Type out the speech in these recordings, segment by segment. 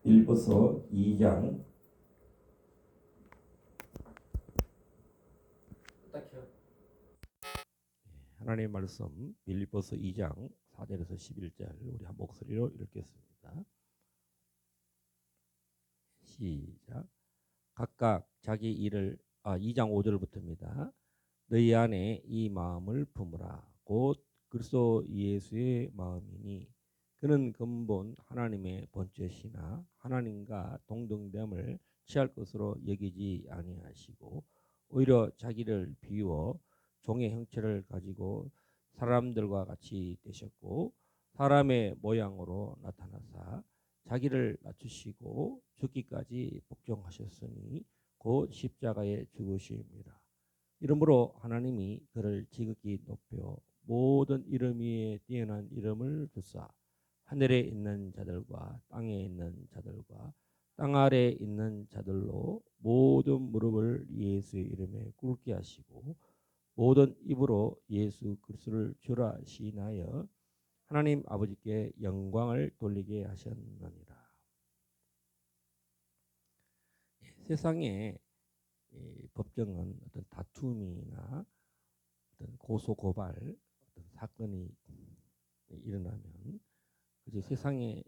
빌립보서 2장 하나님의 말씀 빌립보서 2장 4절에서 11절 우리 한 목소리로 읽겠습니다. 시작. 각각 자기 일을 2장 5절부터입니다. 너희 안에 이 마음을 품으라. 곧 그리스도 예수의 마음이니 그는 근본 하나님의 본체시나 하나님과 동등됨을 취할 것으로 여기지 아니하시고 오히려 자기를 비워 종의 형체를 가지고 사람들과 같이 되셨고 사람의 모양으로 나타나사 자기를 낮추시고 죽기까지 복종하셨으니 곧 십자가에 죽으심이라. 이러므로 하나님이 그를 지극히 높여 모든 이름 위에 뛰어난 이름을 주사 하늘에 있는 자들과 땅에 있는 자들과 땅 아래에 있는 자들로 모든 무릎을 예수의 이름에 꿇게 하시고 모든 입으로 예수 그리스도를 주라 시인하여 하나님 아버지께 영광을 돌리게 하셨느니라. 세상에 법정은 어떤 다툼이나 어떤 고소 고발 어떤 사건이 일어나면 그저 세상의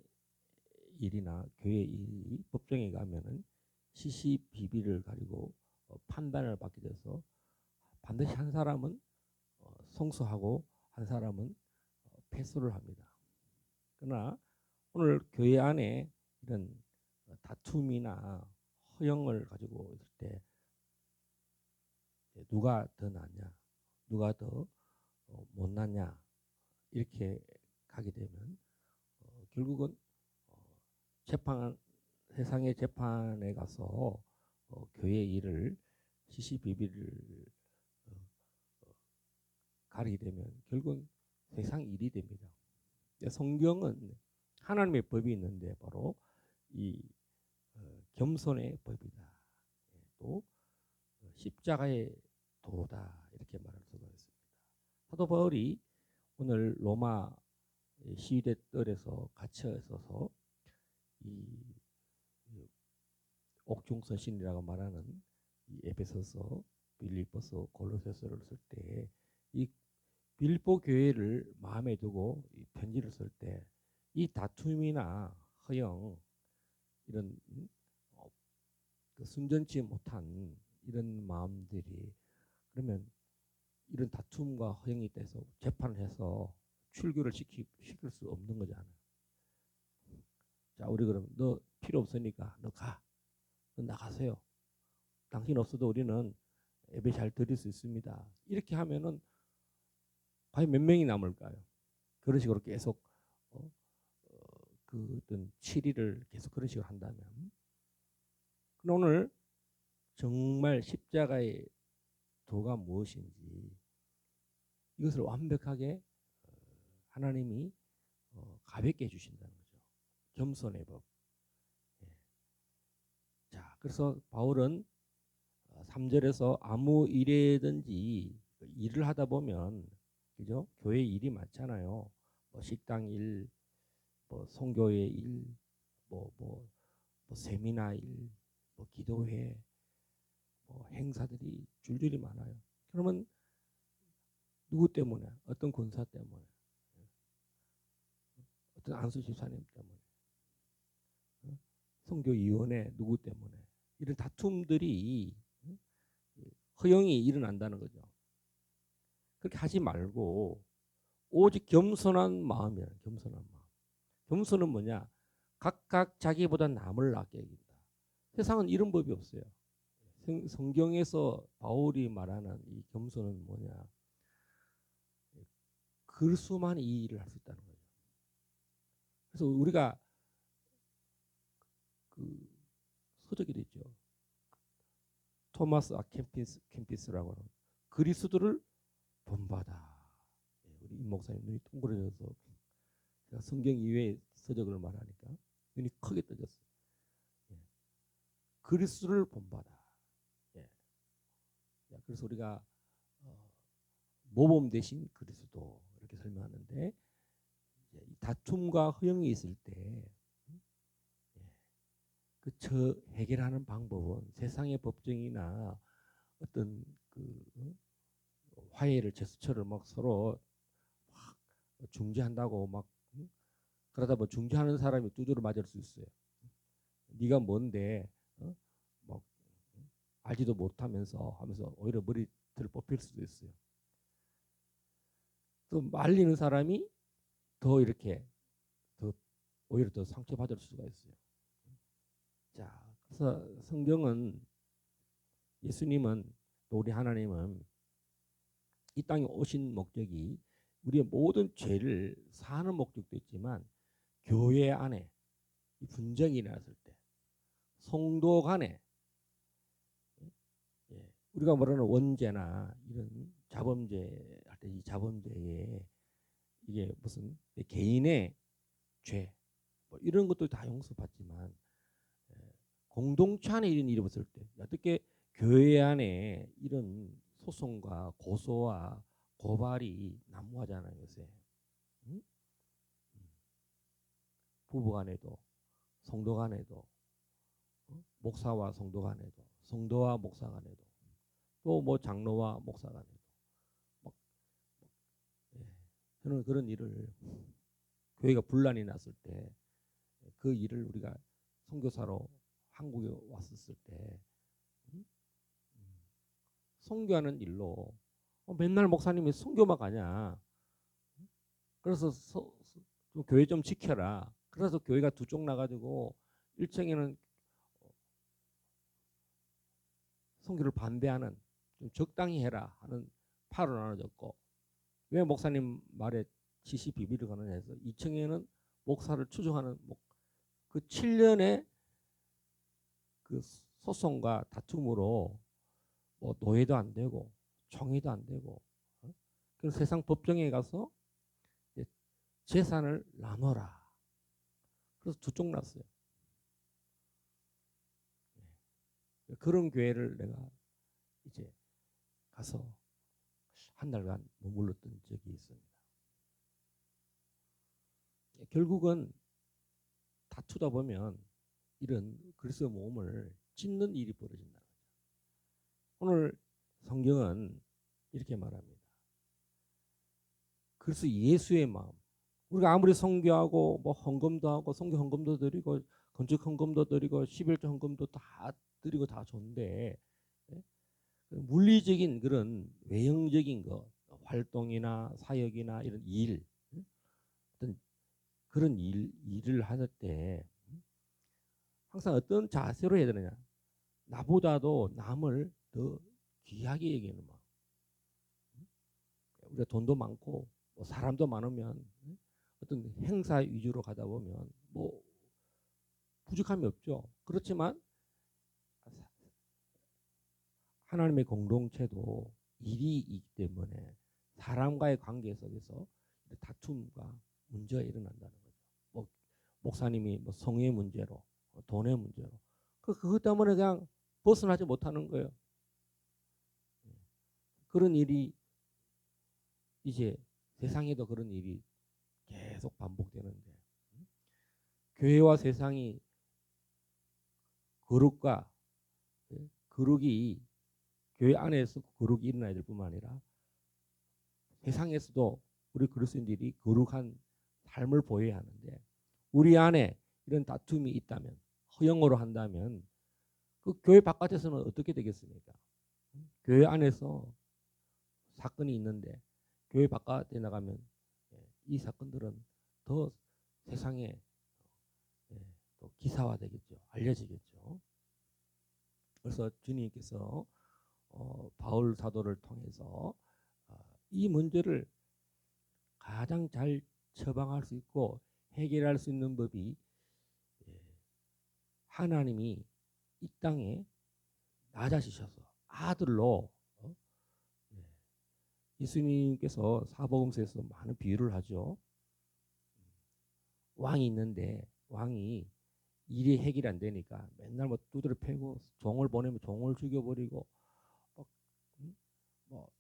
일이나 교회 일이 법정에 가면은 시시비비를 가지고 판단을 받게 돼서 반드시 한 사람은 성수하고 한 사람은 패소를 합니다. 그러나 오늘 교회 안에 이런 다툼이나 허영을 가지고 있을 때 누가 더 낫냐, 누가 더 못났냐 이렇게 가게 되면 결국은 재판 세상의 재판에 가서 교회 일을 시시비비를 가리게 되면 결국은 세상 일이 됩니다. 성경은 하나님의 법이 있는데 바로 이 겸손의 법이다. 또 십자가의 도다 이렇게 말할 수가 있습니다. 사도 바울이 오늘 로마 시위대 뜰에서 갇혀 있어서 이 옥중서신이라고 말하는 이 에베소서, 빌립보서, 골로새서를 쓸 때 이 빌립보 교회를 마음에 두고 이 편지를 쓸 때 이 다툼이나 허영 이런 그 순전치 못한 이런 마음들이 그러면 이런 다툼과 허영이 돼서 재판을 해서 출교를 시킬 수 없는 거잖아요. 자, 우리 그럼 너 필요 없으니까 너 가. 너 나가세요. 당신 없어도 우리는 예배 잘 드릴 수 있습니다. 이렇게 하면은 과연 몇 명이 남을까요? 그런 식으로 계속 그 어떤 치리를 계속 그런 식으로 한다면 오늘 정말 십자가의 도가 무엇인지 이것을 완벽하게 하나님이 가볍게 해주신다는 거죠. 겸손의 법. 자, 그래서 바울은 3절에서 아무 일에든지 일을 하다 보면 그죠? 교회 일이 많잖아요. 뭐 식당 일, 뭐 선교회 일, 뭐 세미나 일, 뭐 기도회, 뭐 행사들이 줄줄이 많아요. 그러면 누구 때문에? 어떤 권사 때문에? 어떤 안수 집사님 때문에? 선교위원회 누구 때문에? 이런 다툼들이 허영이 일어난다는 거죠. 그렇게 하지 말고 오직 겸손한 마음이야. 겸손한 마음. 겸손은 뭐냐? 각각 자기보다 남을 낫게 여긴다. 세상은 이런 법이 없어요. 성경에서 바울이 말하는 이 겸손은 뭐냐? 그리스도만 이 일을 할 수 있다는 거죠. 그래서 우리가 그 서적에도 있죠. 토마스 캠피스라고 하는 그리스도를 본받아. 우리 임 목사님 눈이 동그래져서 제가 성경 이외의 서적을 말하니까 눈이 크게 떠졌어요. 그리스도를 본받아. 그래서 우리가 모범 대신 그리스도 이렇게 설명하는데 다툼과 허영이 있을 때 해결하는 방법은 세상의 법정이나 어떤 화해를 제스처를 막 서로 막 중재한다고 막 그러다 보면 중재하는 사람이 두드려 맞을 수 있어요. 네가 뭔데 막 알지도 못하면서 하면서 오히려 머리를 뽑힐 수도 있어요. 또 말리는 사람이 더 이렇게 더 오히려 더 상처받을 수가 있어요. 자, 그래서 성경은 예수님은 또 우리 하나님은 이 땅에 오신 목적이 우리의 모든 죄를 사하는 목적도 있지만 교회 안에 분쟁이 일어났을 때 성도 간에 우리가 말하는 원죄나 이런 자범죄 할 때 이 자범죄에 이게 무슨 개인의 죄 뭐 이런 것도 다 용서받지만 공동체 안에 이런 일이 없을 때 어떻게 교회 안에 이런 소송과 고소와 고발이 난무하잖아요 요새. 응? 부부 간에도 성도 간에도 목사와 성도 간에도 성도와 목사 간에도 또 뭐 장로와 목사 간에도 막, 예. 저는 그런 일을 교회가 분란이 났을 때 그 일을 우리가 선교사로 한국에 왔었을 때 선교하는 일로 맨날 목사님이 선교만 가냐. 그래서 좀 교회 좀 지켜라. 그래서 교회가 두 쪽 나가지고 1층에는 선교를 반대하는 좀 적당히 해라 하는 파로 나눠졌고 왜 목사님 말에 지시 비비를 가느냐 해서 2층에는 목사를 추종하는 그 7년의 그 소송과 다툼으로 뭐 노예도 안 되고 총회도 안 되고 그래서 세상 법정에 가서 재산을 나눠라. 그래서 두 쪽 났어요. 그런 교회를 내가 이제 가서 한 달간 머물렀던 적이 있습니다. 결국은 다투다 보면 이런 그리스도 몸을 찢는 일이 벌어진다. 오늘 성경은 이렇게 말합니다. 그래서 예수의 마음. 우리가 아무리 선교하고 뭐 헌금도 하고 선교 헌금도 드리고 건축 헌금도 드리고 11조 헌금도 다 드리고 다 좋은데 물리적인 그런 외형적인 거 활동이나 사역이나 이런 일 어떤 그런 일을 할 때 항상 어떤 자세로 해야 되느냐 나보다도 남을 더 귀하게 여기는 마음. 우리가 돈도 많고 뭐 사람도 많으면 어떤 행사 위주로 가다 보면 뭐 부족함이 없죠. 그렇지만 하나님의 공동체도 일이 있기 때문에 사람과의 관계 속에서 다툼과 문제가 일어난다는 거죠. 뭐 목사님이 뭐 성의 문제로 돈의 문제로 그것 때문에 그냥 벗어나지 못하는 거예요. 그런 일이 이제 세상에도 그런 일이 계속 반복되는데 교회와 세상이 거룩과 거룩이 교회 안에서 거룩이 일어나야 될 뿐만 아니라 세상에서도 우리 그리스도인들이 거룩한 삶을 보여야 하는데 우리 안에 이런 다툼이 있다면 허용으로 한다면 그 교회 바깥에서는 어떻게 되겠습니까? 교회 안에서 사건이 있는데 교회 바깥에 나가면 이 사건들은 더 세상에 또 기사화되겠죠. 알려지겠죠. 그래서 주님께서 바울 사도를 통해서 이 문제를 가장 잘 처방할 수 있고 해결할 수 있는 법이 하나님이 이 땅에 낮아지셔서 아들로 예수님께서 사복음서에서 많은 비유를 하죠. 왕이 있는데 왕이 일이 해결이 안 되니까 맨날 뭐 두드려 패고 종을 보내면 종을 죽여버리고 뭐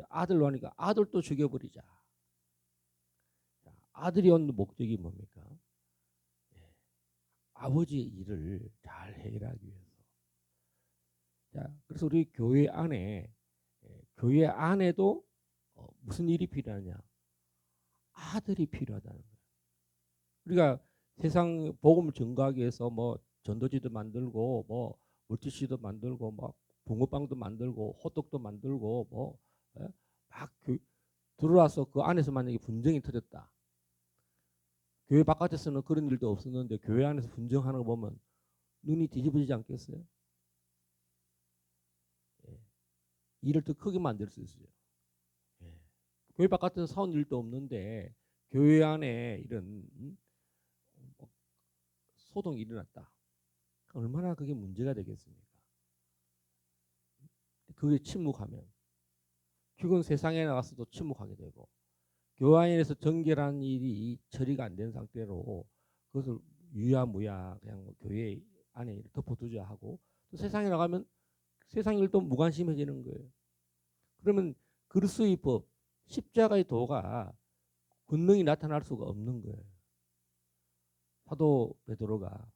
아들로 하니까 아들도 죽여버리자. 아들이 온 목적이 뭡니까? 아버지의 일을 잘 해결하기 위해서. 자, 그래서 우리 교회 안에도 무슨 일이 필요하냐? 아들이 필요하다는 거예요. 우리가 세상 복음을 전가하기 위해서 뭐 전도지도 만들고 뭐 물티슈도 만들고 막 붕어빵도 만들고 호떡도 만들고 뭐 막 들어와서 그 안에서 만약에 분쟁이 터졌다. 교회 바깥에서는 그런 일도 없었는데 교회 안에서 분쟁하는 거 보면 눈이 뒤집어지지 않겠어요? 예. 일을 더 크게 만들 수 있어요. 예. 교회 바깥에서 싸운 일도 없는데 교회 안에 이런 소동이 일어났다. 얼마나 그게 문제가 되겠습니까? 그게 침묵하면 죽은 세상에 나가서도 침묵하게 되고 교회 안에서 정결한 일이 처리가 안 된 상태로 그것을 유야무야 그냥 뭐 교회 안에 덮어두자 하고 또 세상에 나가면 세상 일도 무관심해지는 거예요. 그러면 그리스도의 법 십자가의 도가 권능이 나타날 수가 없는 거예요. 사도 베드로가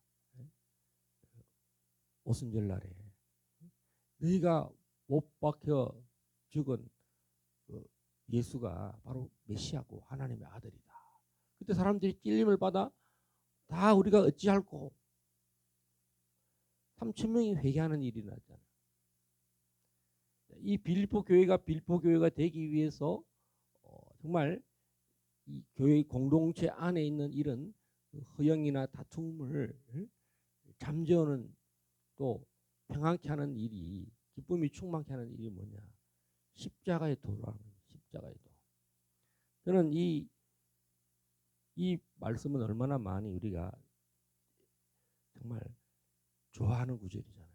오순절날에 너희가 못 박혀 죽은 예수가 바로 메시아고 하나님의 아들이다. 그때 사람들이 찔림을 받아 다 우리가 어찌할꼬 3천 명이 회개하는 일이 났잖아요. 이 빌립보 교회가 되기 위해서 정말 이 교회 공동체 안에 있는 이런 허영이나 다툼을 잠재우는 또 평안케 하는 일이 기쁨이 충만케 하는 일이 뭐냐? 십자가의 도라는 십자가의 도. 저는 이 말씀은 얼마나 많이 우리가 정말 좋아하는 구절이잖아요.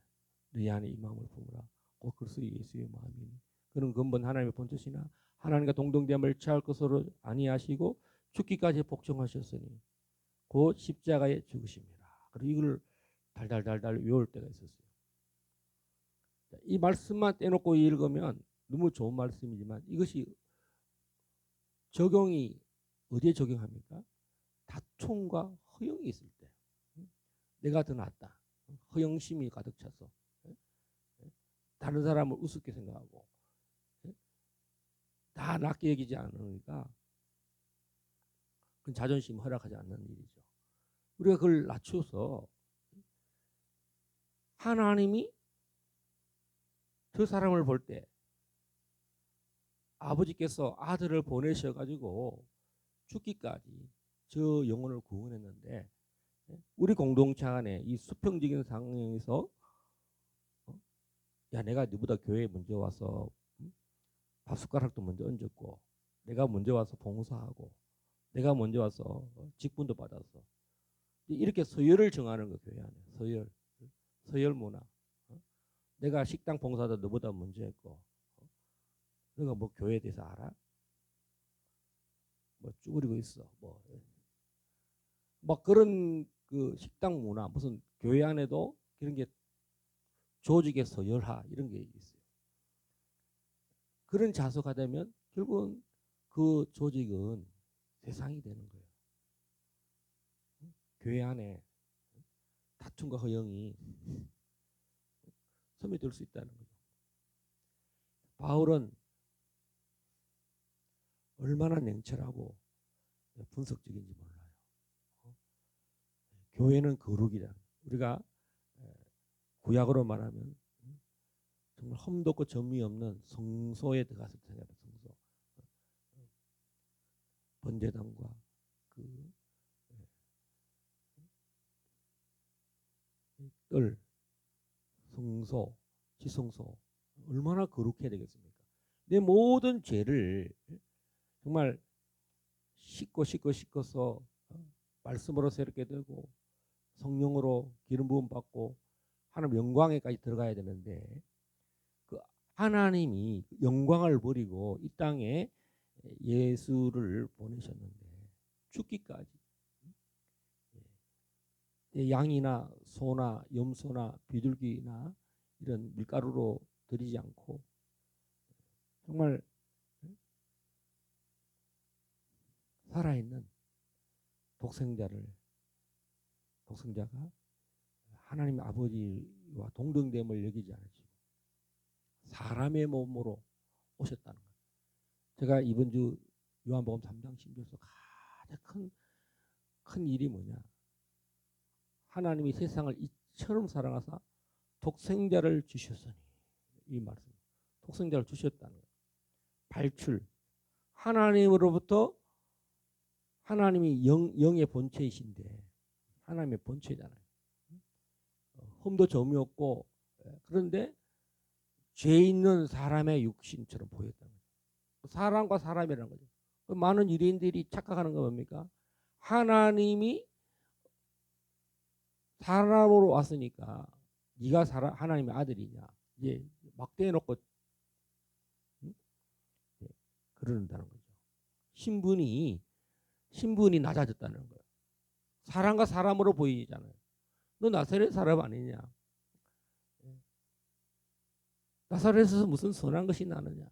네 안에 이 마음을 품으라. 곧 그리스도 예수의 마음이니. 그는 근본 하나님의 본뜻이나 하나님과 동등됨을 취할 것으로 아니하시고 죽기까지 복종하셨으니 곧 십자가에 죽으십니다. 그리고 이걸 달달달달 외울 때가 있었어요. 이 말씀만 떼놓고 읽으면 너무 좋은 말씀이지만 이것이 적용이 어디에 적용합니까? 다툼과 허영이 있을 때 내가 더 낫다. 허영심이 가득 차서 다른 사람을 우습게 생각하고 다 낫게 여기지 않으니까 그건 자존심 허락하지 않는 일이죠. 우리가 그걸 낮춰서 하나님이 저 사람을 볼 때 아버지께서 아들을 보내셔가지고 죽기까지 저 영혼을 구원했는데 우리 공동체 안에 이 수평적인 상황에서 야 내가 너보다 교회에 먼저 와서 밥 숟가락도 먼저 얹었고 내가 먼저 와서 봉사하고 내가 먼저 와서 직분도 받았어. 이렇게 서열을 정하는 거 교회 안에 서열 문화. 내가 식당 봉사도 너보다 먼저 했고 너가 뭐 교회에 대해서 알아? 뭐 쭈그리고 있어. 뭐 그런 그 식당 문화 무슨 교회 안에도 그런 게 조직의 서열화 이런 게 있어요. 그런 자세가 되면 결국은 그 조직은 세상이 되는 거예요. 교회 안에 다툼과 허영이 스며들 수 있다는 거죠. 바울은 얼마나 냉철하고 분석적인지 몰라요. 교회는 거룩이다. 우리가 구약으로 말하면 정말 험독고 점이 없는 성소에 들어가서 생각해 성소. 번제단과 그 뜰, 성소, 지성소 얼마나 거룩해야 되겠습니까? 내 모든 죄를 정말 씻어서 말씀으로 새롭게 되고 성령으로 기름 부음 받고 하나님 영광에까지 들어가야 되는데 그 하나님이 영광을 버리고 이 땅에 예수를 보내셨는데 죽기까지 양이나 소나 염소나 비둘기나 이런 밀가루로 드리지 않고 정말 살아있는 독생자를 독생자가 하나님 아버지와 동등됨을 여기지 않으시고 사람의 몸으로 오셨다는 거예요. 제가 이번 주 요한복음 3장 10절에서 가장 큰 일이 뭐냐? 하나님이 세상을 이처럼 사랑하사 독생자를 주셨으니, 이 말씀. 독생자를 주셨다는 거예요. 발출. 하나님으로부터, 하나님이 영의 본체이신데 하나님의 본체잖아요. 흠도 점이 없고, 그런데 죄 있는 사람의 육신처럼 보였다는 거죠. 사람과 사람이라는 거죠. 많은 유대인들이 착각하는 건 뭡니까? 하나님이 사람으로 왔으니까 네가 하나님의 아들이냐, 이제 막 대놓고 그런다는 거죠. 신분이 낮아졌다는 거예요. 사람과 사람으로 보이잖아요. 너 나사렛 사람 아니냐? 나사렛에서 무슨 선한 것이 나느냐?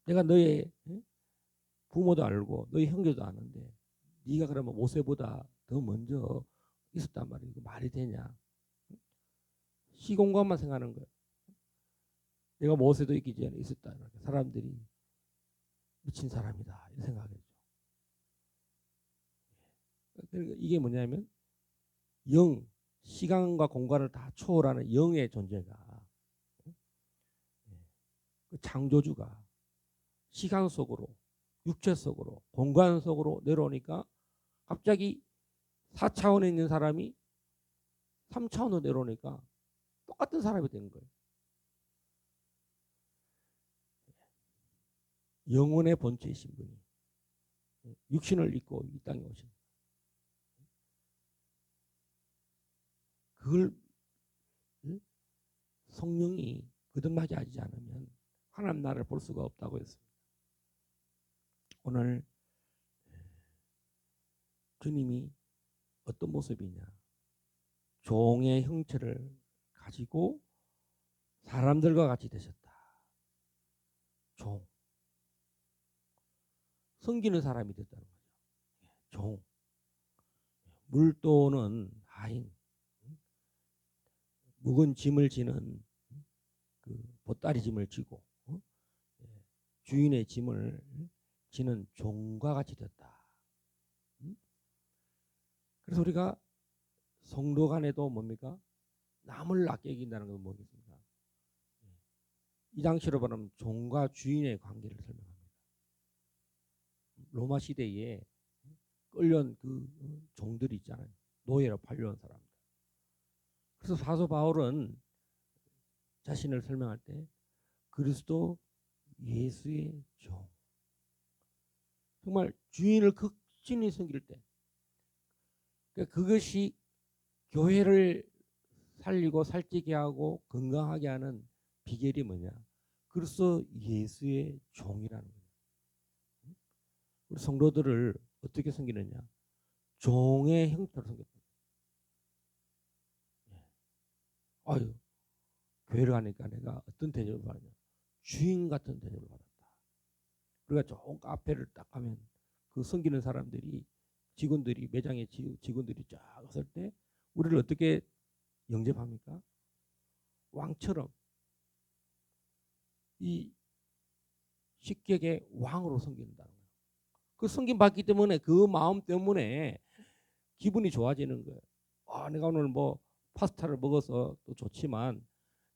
내가 너의 부모도 알고 너희 형제도 아는데 네가 그러면 모세보다 더 먼저 있었단 말이에요. 말이 되냐? 시공간만 생각하는 거예요. 내가 모세도 있기 전에 있었다. 사람들이 미친 사람이다 이렇게 생각하겠죠. 그러니까 이게 뭐냐면 영, 시간과 공간을 다 초월하는 영의 존재가, 그 창조주가 시간 속으로, 육체 속으로, 공간 속으로 내려오니까 갑자기 4차원에 있는 사람이 3차원으로 내려오니까 똑같은 사람이 된 거예요. 영혼의 본체이신 분이 육신을 입고 이 땅에 오신, 그걸 성령이 거듭나지 않으면 하나님 나라를 볼 수가 없다고 했습니다. 오늘 주님이 어떤 모습이냐? 종의 형체를 가지고 사람들과 같이 되셨다. 종. 섬기는 사람이 됐다는 거죠. 종. 물도는 하인. 묵은 짐을 지는 그 보따리 짐을 지고 주인의 짐을 지는 종과 같이 됐다. 그래서 우리가 성도 간에도 뭡니까? 남을 아껴 여긴다는 건 뭐겠습니까? 이 당시로 말하면 종과 주인의 관계를 설명합니다. 로마 시대에 끌려온 그 종들이 있잖아요. 노예로 팔려온 사람들. 그래서 사도 바울은 자신을 설명할 때 그리스도 예수의 종. 정말 주인을 극진히 섬길 때, 그러니까 그것이 교회를 살리고 살찌게 하고 건강하게 하는 비결이 뭐냐? 그리스도 예수의 종이라는 거예요. 우리 성도들을 어떻게 섬기느냐? 종의 형태로 섬겼다. 아유, 교회를 가니까 내가 어떤 대접을 받느냐? 주인 같은 대접을 받았다. 우리가 좋은 카페를 딱 가면 그 섬기는 사람들이, 직원들이, 매장의 직원들이 쫙 왔을 때 우리를 어떻게 영접합니까? 왕처럼, 이 식객의 왕으로 섬긴다는 거예요. 그 섬김 받기 때문에 그 마음 때문에 기분이 좋아지는 거예요. 아, 내가 오늘 뭐 파스타를 먹어서 또 좋지만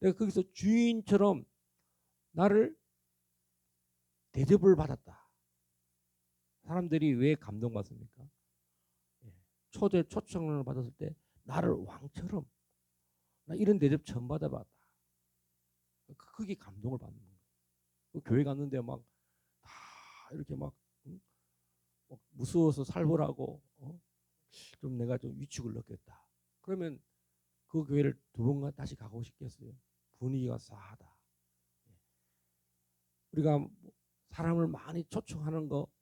내가 거기서 주인처럼 나를 대접을 받았다. 사람들이 왜 감동받습니까? 초청을 받았을 때 나를 왕처럼, 나 이런 대접 처음 받아봤다. 그게 감동을 받는 거예요. 교회 갔는데 막 다 이렇게 막 무서워서 살벌하고 좀 내가 좀 위축을 느꼈다. 그러면 그 교회를 두 번간 다시 가고 싶겠어요? 분위기가 싸하다. 우리가 사람을 많이 초청하는 거,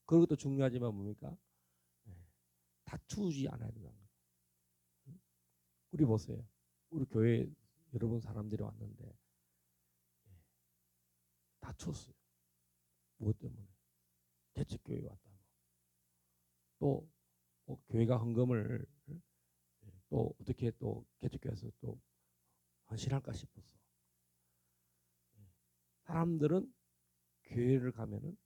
그것도 중요하지만 뭡니까? 다투지 않아야 된다는 거예요. 우리 보세요. 우리 교회 여러분 사람들이 왔는데 다투었어요. 무엇 때문에? 개척교회 왔다고. 또 교회가 헌금을 또 어떻게 또 개척교회에서 또 헌신할까 싶었어. 사람들은 교회를 가면은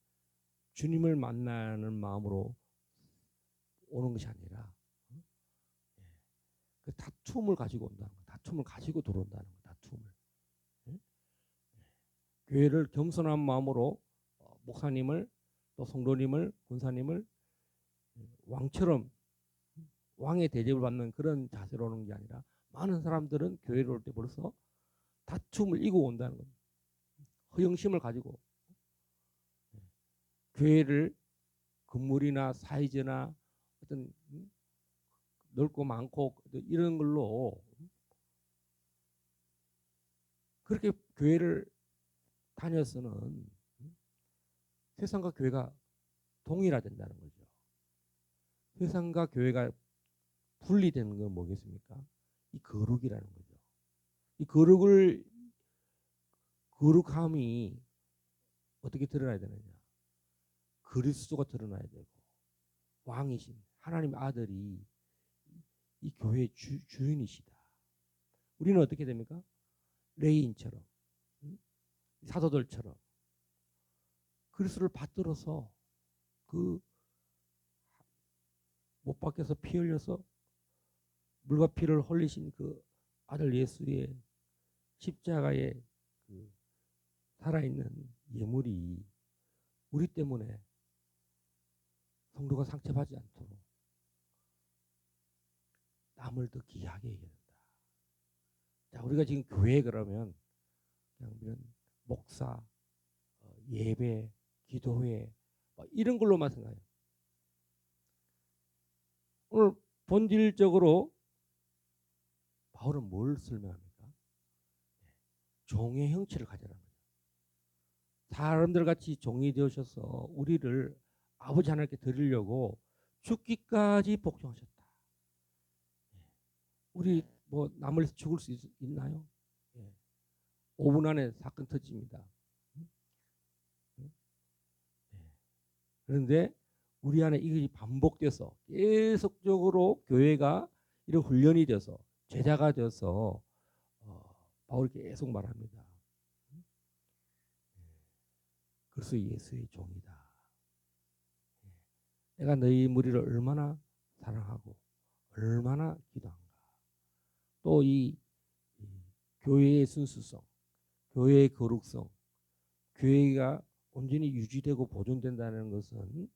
주님을 만나는 마음으로 오는 것이 아니라 그 다툼을 가지고 온다는 거, 다툼을 가지고 들어온다는 거, 다툼을. 교회를 겸손한 마음으로 목사님을 또 성도님을 군사님을 왕처럼 왕의 대접을 받는 그런 자세로 오는 게 아니라 많은 사람들은 교회를 올 때 벌써 다툼을 이고 온다는 겁니다. 허영심을 가지고 교회를 건물이나 사이즈나 어떤 넓고 많고 이런 걸로 그렇게 교회를 다녀서는 세상과 교회가 동일화된다는 거죠. 세상과 교회가 분리되는 건 뭐겠습니까? 이 거룩이라는 거죠. 이 거룩함이 어떻게 드러나야 되느냐? 그리스도가 드러나야 되고 왕이신 하나님의 아들이 이 교회의 주인이시다. 우리는 어떻게 됩니까? 레인처럼 사도들처럼 그리스도를 받들어서 그 못 박혀서 피 흘려서 물과 피를 흘리신 그 아들 예수의 십자가에 그 살아있는 예물이 우리 때문에 성도가 상처받지 않도록 남을 더 귀하게 해야 된다. 자, 우리가 지금 교회 그러면 그냥 이런 목사, 예배, 기도회 이런 걸로만 생각해요. 오늘 본질적으로 바울은 뭘 설명합니까? 종의 형체를 가져라는 거예요. 사람들 같이 종이 되어셔서 우리를 아버지 하나님께 드리려고 죽기까지 복종하셨다. 우리 뭐 남을 죽을 수 있나요? 5분 안에 사건 터집니다. 그런데 우리 안에 이것이 반복돼서 계속적으로 교회가 이런 훈련이 돼서 제자가 돼서 바울이 계속 말합니다. 그래서 예수의 종이다. 내가 너희 무리를 얼마나 사랑하고 얼마나 기도한가. 또 이 교회의 순수성, 교회의 거룩성, 교회가 온전히 유지되고 보존된다는 것은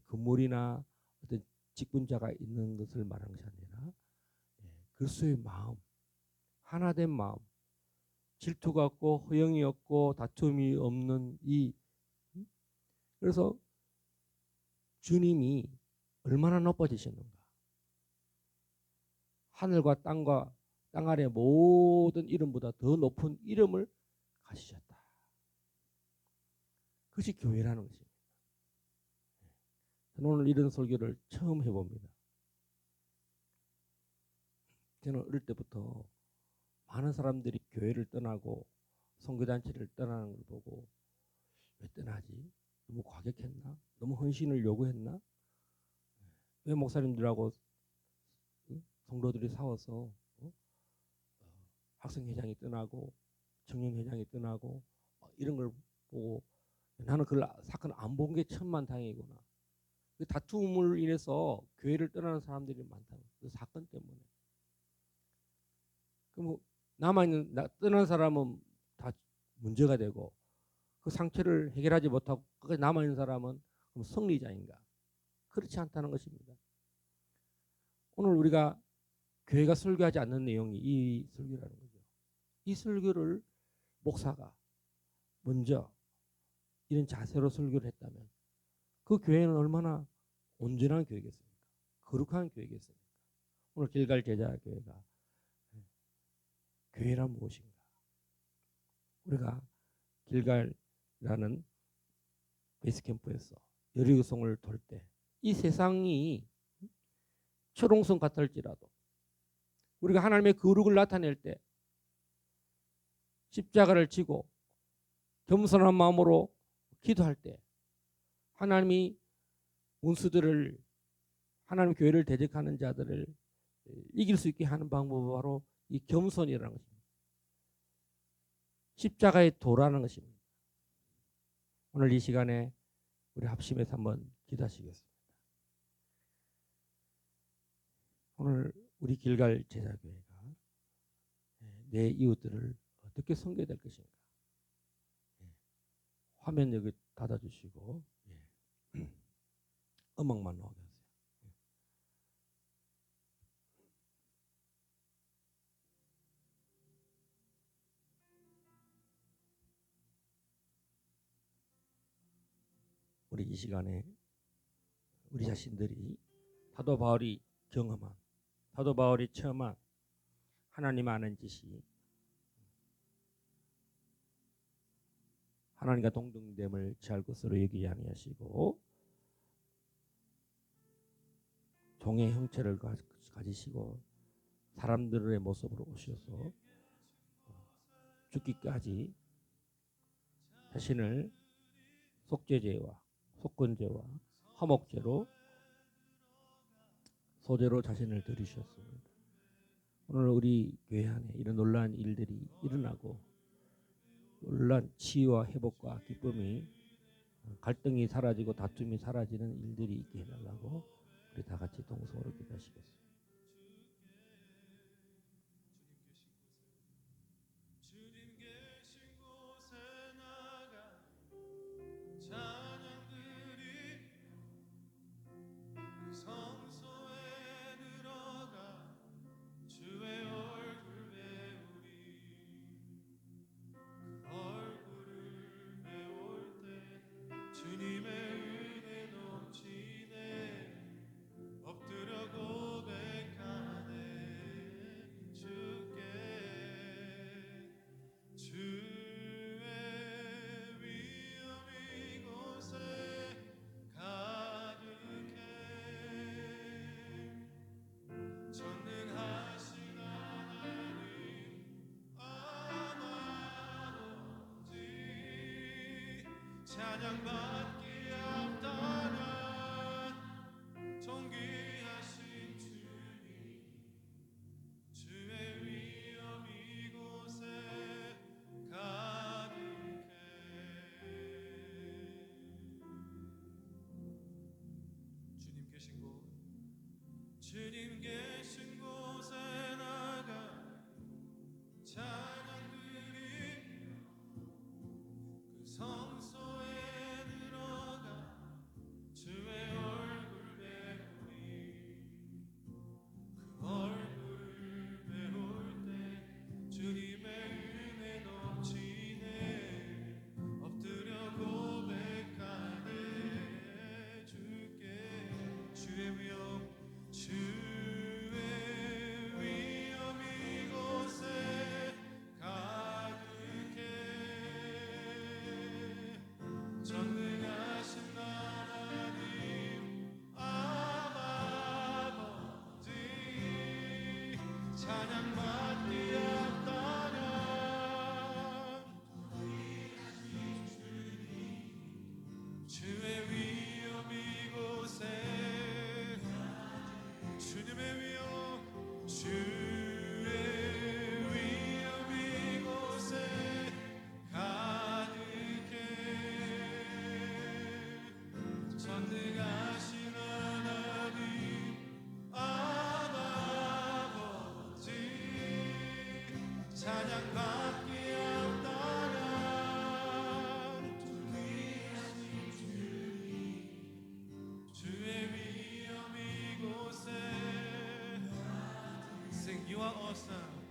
건물이나 어떤 직분자가 있는 것을 말하는 것이 아니라 그리스도의 마음, 하나된 마음, 질투가 없고 허영이 없고 다툼이 없는 이 그래서 주님이 얼마나 높아지셨는가. 하늘과 땅 아래 모든 이름보다 더 높은 이름을 가지셨다. 그것이 교회라는 것입니다. 저는 오늘 이런 설교를 처음 해봅니다. 저는 어릴 때부터 많은 사람들이 교회를 떠나고 선교단체를 떠나는 걸 보고 왜 떠나지? 너무 과격했나? 너무 헌신을 요구했나? 왜 목사님들하고 성도들이 싸워서 학생회장이 떠나고 청년회장이 떠나고 이런 걸 보고 나는 그 사건을 안 본 게 천만다행이구나. 그 다툼을 인해서 교회를 떠나는 사람들이 많다. 그 사건 때문에. 그럼 남아있는 떠난 사람은 다 문제가 되고 그 상처를 해결하지 못하고 그 남아있는 사람은 그럼 승리자인가? 그렇지 않다는 것입니다. 오늘 우리가 교회가 설교하지 않는 내용이 이 설교라는 거죠. 이 설교를 목사가 먼저 이런 자세로 설교를 했다면 그 교회는 얼마나 온전한 교회겠습니까? 거룩한 교회겠습니까? 오늘 길갈 제자 교회가 교회란 무엇인가? 우리가 길갈이라는 베이스캠프에서 여리고성을 돌 때 이 세상이 초롱성 같을지라도 우리가 하나님의 거룩을 나타낼 때 십자가를 지고 겸손한 마음으로 기도할 때 하나님이 원수들을, 하나님 교회를 대적하는 자들을 이길 수 있게 하는 방법은 바로 이 겸손이라는 것입니다. 십자가의 도라는 것입니다. 오늘 이 시간에 우리 합심해서 한번 기도하시겠습니다. 오늘 우리 길갈 제자교회가 내 이웃들을 어떻게 섬겨야 될 것인가. 화면 여기 닫아주시고 음악만 나오게 하세요. 우리 이 시간에 우리 자신들이 사도 바울이 경험한, 사도 바울이 체험한 하나님 아는 짓이 하나님과 동등됨을 취할 것으로 여기지 아니하시고 종의 형체를 가지시고 사람들의 모습으로 오셔서 죽기까지 자신을 속죄죄와 속건죄와 화목죄로 소재로 자신을 들이셨습니다. 오늘 우리 교회 안에 이런 놀라운 일들이 일어나고 놀라운 치유와 회복과 기쁨이, 갈등이 사라지고 다툼이 사라지는 일들이 있게 해달라고 우리 다 같이 동성으로 기도하시겠습니다. 찬양받기 합당한 존귀하신 주님, 주의 위엄 이곳에 가득해. 주님 계신 곳, 주님 계신 곳에 나가 찬양 드리며 그 성소에 주의 얼굴 배우리. 그 얼굴을 배울 때 주님의 은혜 넘치네. 엎드려 고백하네. 주께 주의 위엄, 주의 위엄 이곳에 가득해. 전능하신 찬양받기 합당한 주의 위엄 이곳에, 주님의 위엄, 주의 위엄 이곳에 가득해. 전능하신 하나님 아버지, 찬양받기 합당한 존귀하신 주님, 주의 위엄 이곳에. Sing, you are awesome.